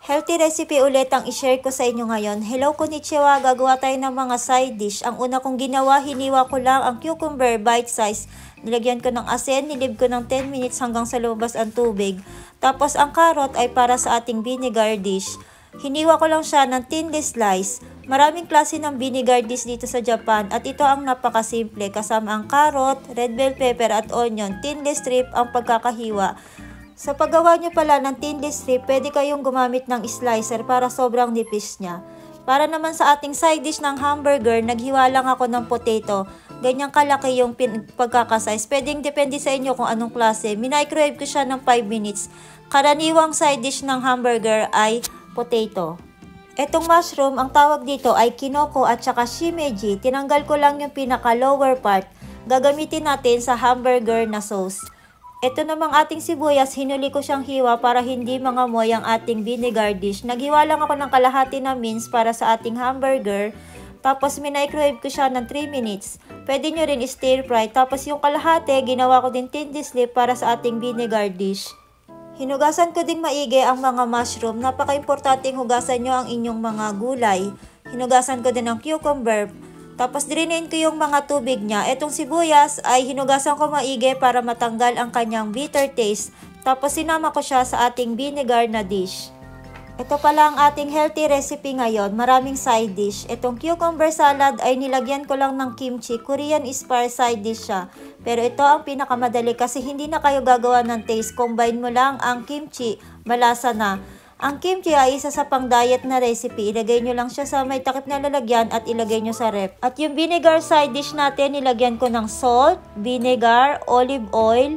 Healthy recipe ulit ang i-share ko sa inyo ngayon. Hello konnichiwa, gagawa tayo ng mga side dish. Ang una kong ginawa, hiniwa ko lang ang cucumber bite size. Nilagyan ko ng asin, nilib ko ng 10 minutes hanggang sa lumabas ang tubig. Tapos ang carrot ay para sa ating vinegar dish. Hiniwa ko lang siya ng thinly slice. Maraming klase ng vinegar dish dito sa Japan at ito ang napakasimple. Kasama ang carrot, red bell pepper at onion. Thinly strip ang pagkakahiwa. Sa paggawa nyo pala ng thinly strip, pwede kayong gumamit ng slicer para sobrang nipis niya. Para naman sa ating side dish ng hamburger, naghiwa lang ako ng potato. Ganyang kalaki yung pagkakasize. Pwedeng depende sa inyo kung anong klase. Minicrowave ko siya ng 5 minutes. Karaniwang side dish ng hamburger ay potato. Etong mushroom, ang tawag dito ay kinoko at saka shimeji. Tinanggal ko lang yung pinaka lower part. Gagamitin natin sa hamburger na sauce. Ito namang ating sibuyas, hinuli ko siyang hiwa para hindi mangamoy ang ating vinegar dish. Naghiwa lang ako ng kalahati na mince para sa ating hamburger. Tapos minicrowave ko siya ng 3 minutes. Pwede nyo rin stir fry. Tapos yung kalahati, ginawa ko din thinly strip para sa ating vinegar dish. Hinugasan ko ding maigi ang mga mushroom. Napaka-importanting hugasan nyo ang inyong mga gulay. Hinugasan ko din ang cucumber. Tapos drinain ko yung mga tubig niya. Etong sibuyas ay hinugasan ko maigi para matanggal ang kanyang bitter taste. Tapos sinama ko siya sa ating vinegar na dish. Ito pala ang ating healthy recipe ngayon. Maraming side dish. Etong cucumber salad ay nilagyan ko lang ng kimchi. Korean inspired side dish siya. Pero ito ang pinakamadali kasi hindi na kayo gagawa ng taste. Combine mo lang ang kimchi. Malasa na. Ang kimchi ay isa sa pang-diet na recipe. Ilagay nyo lang siya sa may takip na lalagyan at ilagay nyo sa ref. At yung vinegar side dish natin, nilagyan ko ng salt, vinegar, olive oil,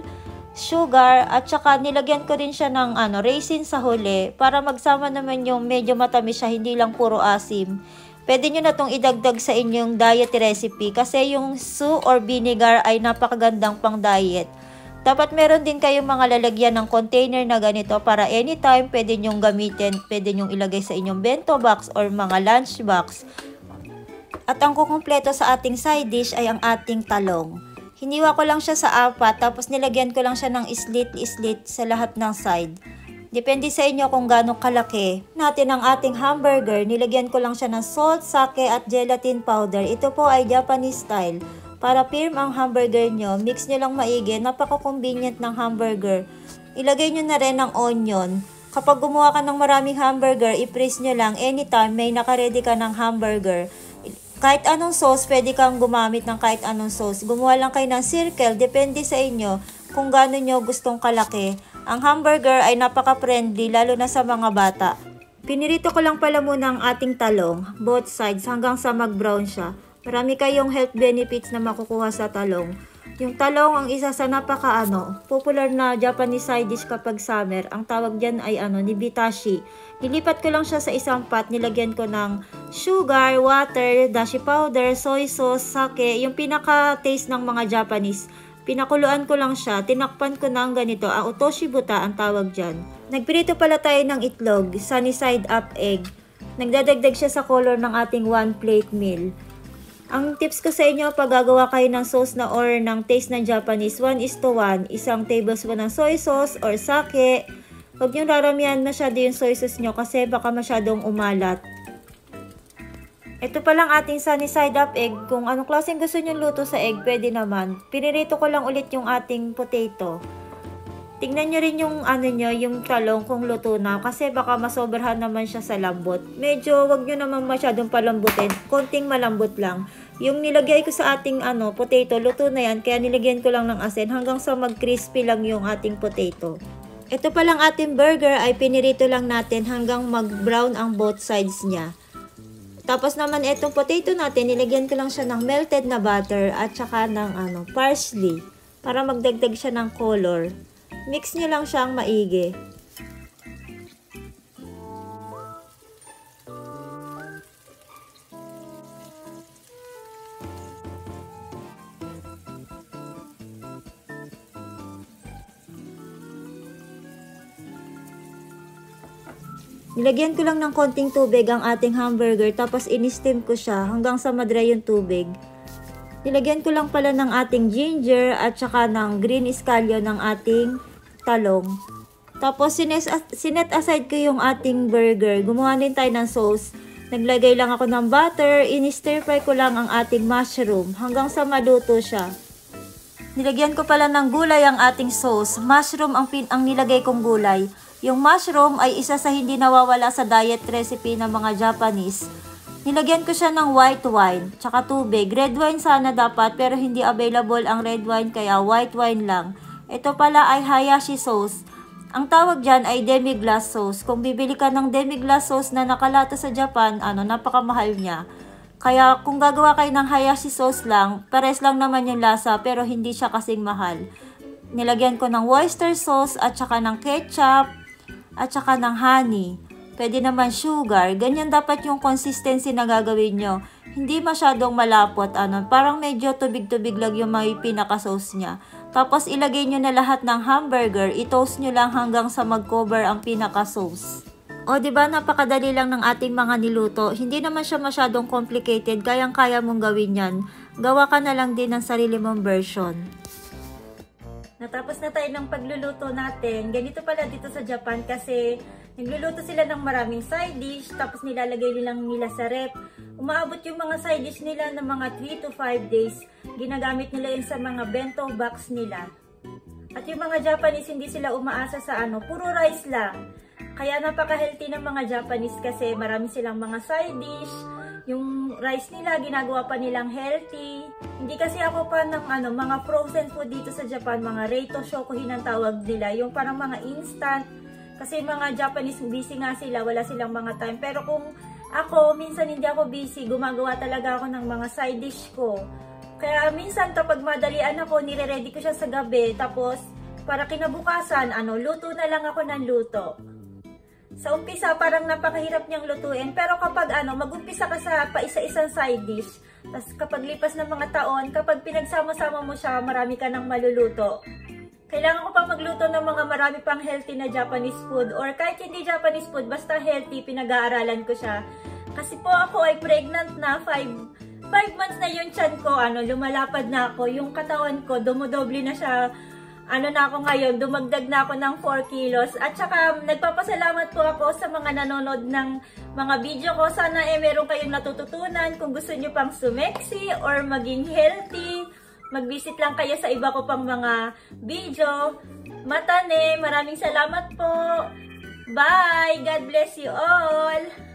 sugar, at saka nilagyan ko din siya ng raisin sa huli para magsama naman yung medyo matamis siya, hindi lang puro asim. Pwede nyo na itong idagdag sa inyong diet recipe kasi yung su or vinegar ay napakagandang pang-diet. Dapat meron din kayong mga lalagyan ng container na ganito para anytime pwede nyong gamitin, pwede nyong ilagay sa inyong bento box or mga lunch box. At ang kukumpleto sa ating side dish ay ang ating talong. Hiniwa ko lang siya sa apat tapos nilagyan ko lang siya ng slit sa lahat ng side. Depende sa inyo kung gaano kalaki natin ang ating hamburger. Nilagyan ko lang siya ng salt, sake at gelatin powder. Ito po ay Japanese style. Para firm ang hamburger nyo, mix nyo lang maigi, napaka-convenient ng hamburger. Ilagay nyo na rin ang onion. Kapag gumawa ka ng maraming hamburger, i-freeze nyo lang anytime may nakaredy ka ng hamburger. Kahit anong sauce, pwede kang gumamit ng kahit anong sauce. Gumawa lang kayo ng circle, depende sa inyo kung gaano nyo gustong kalaki. Ang hamburger ay napaka-friendly, lalo na sa mga bata. Pinirito ko lang pala muna ang ating talong, both sides, hanggang sa mag-brown siya. Marami kayong health benefits na makukuha sa talong. Yung talong ang isa sa popular na Japanese side dish kapag summer. Ang tawag dyan ay nibitashi. Nilipat ko lang siya sa isang pot. Nilagyan ko ng sugar, water, dashi powder, soy sauce, sake. Yung pinaka-taste ng mga Japanese. Pinakuluan ko lang siya. Tinakpan ko ng ganito. Ang utoshibuta ang tawag dyan. Nagprito pala tayo ng itlog. Sunny side up egg. Nagdadagdag siya sa color ng ating 1 plate meal. Ang tips ko sa inyo, pag gagawa kayo ng sauce na or ng taste ng Japanese, 1:1, isang tablespoon ng soy sauce or sake. Huwag nyo raramihan masyado yung soy sauce nyo kasi baka masyadong umalat. Ito palang ating sunny side up egg. Kung anong klaseng gusto nyo luto sa egg, pwede naman. Pinirito ko lang ulit yung ating potato. Tingnan nyo rin yung yung talong kung luto na kasi baka masobrahan naman siya sa lambot. Medyo wag nyo naman masyadong palambutin, konting malambot lang. Yung nilagay ko sa ating potato, luto na yan kaya nilagyan ko lang ng asin hanggang sa mag-crispy lang yung ating potato. Ito palang ating burger ay pinirito lang natin hanggang mag-brown ang both sides niya. Tapos naman itong potato natin, nilagyan ko lang siya ng melted na butter at saka ng parsley para magdagdag siya ng color. Mix nyo lang siyang maigi. Nilagyan ko lang ng konting tubig ang ating hamburger tapos in-steam ko siya hanggang sa madry yung tubig. Nilagyan ko lang pala ng ating ginger at saka ng green scallion ng ating talong. Tapos, sinet aside ko yung ating burger. Gumawa din tayo ng sauce. Naglagay lang ako ng butter. In-stir fry ko lang ang ating mushroom hanggang sa maluto siya. Nilagyan ko pala ng gulay ang ating sauce. Mushroom ang nilagay kong gulay. Yung mushroom ay isa sa hindi nawawala sa diet recipe ng mga Japanese. Nilagyan ko siya ng white wine, tsaka tubig. Red wine sana dapat pero hindi available ang red wine kaya white wine lang. Ito pala ay hayashi sauce. Ang tawag dyan ay demi-glace sauce. Kung bibili ka ng demi-glace sauce na nakalata sa Japan, napakamahal niya. Kaya kung gagawa kayo ng hayashi sauce lang, pares lang naman yung lasa pero hindi siya kasing mahal. Nilagyan ko ng oyster sauce at saka ng ketchup at saka ng honey. Pwede naman sugar. Ganyan dapat yung consistency na gagawin nyo. Hindi masyadong malapot. Parang medyo tubig-tubig lang yung may pinaka-sauce niya. Tapos ilagay nyo na lahat ng hamburger. I-toast nyo lang hanggang sa mag-cover ang pinaka-sauce. O, diba, napakadali lang ng ating mga niluto. Hindi naman siya masyadong complicated. Kayang-kaya mong gawin yan. Gawa ka na lang din ng sarili mong version. Natapos na tayo ng pagluluto natin. Ganito pala dito sa Japan kasi nagluluto sila ng maraming side dish. Tapos nilalagay nilang nila sa rep. Umaabot yung mga side dish nila ng mga 3 to 5 days. Ginagamit nila yun sa mga bento box nila. At yung mga Japanese, hindi sila umaasa sa puro rice lang. Kaya napaka-healthy ng mga Japanese kasi marami silang mga side dish. Yung rice nila, ginagawa pa nilang healthy. Hindi kasi ako pa ng mga frozen food dito sa Japan, mga reito shokuhin ang tawag nila. Yung parang mga instant. Kasi mga Japanese, busy nga sila, wala silang mga time. Pero kung ako, minsan hindi ako busy, gumagawa talaga ako ng mga side dish ko. Kaya minsan kapag madalian ako, nire-ready ko siya sa gabi. Tapos, para kinabukasan, luto na lang ako ng luto. Sa umpisa, parang napakahirap niyang lutuin. Pero kapag mag-umpisa ka sa paisa-isang side dish, tapos kapag lipas ng mga taon, kapag pinagsama-sama mo siya, marami ka nang maluluto. Kailangan ko pang magluto ng mga marami pang healthy na Japanese food. Or kahit hindi Japanese food, basta healthy, pinag-aaralan ko siya. Kasi po ako ay pregnant na, 5 months na yung tiyan ko, lumalapad na ako. Yung katawan ko, dumodoble na siya. Na ako ngayon, dumagdag na ako ng 4 kilos. At saka, nagpapasalamat po ako sa mga nanonood ng mga video ko. Sana meron kayong natututunan. Kung gusto nyo pang sumeksi or maging healthy, mag-visit lang kayo sa iba ko pang mga video. Matane, maraming salamat po. Bye! God bless you all!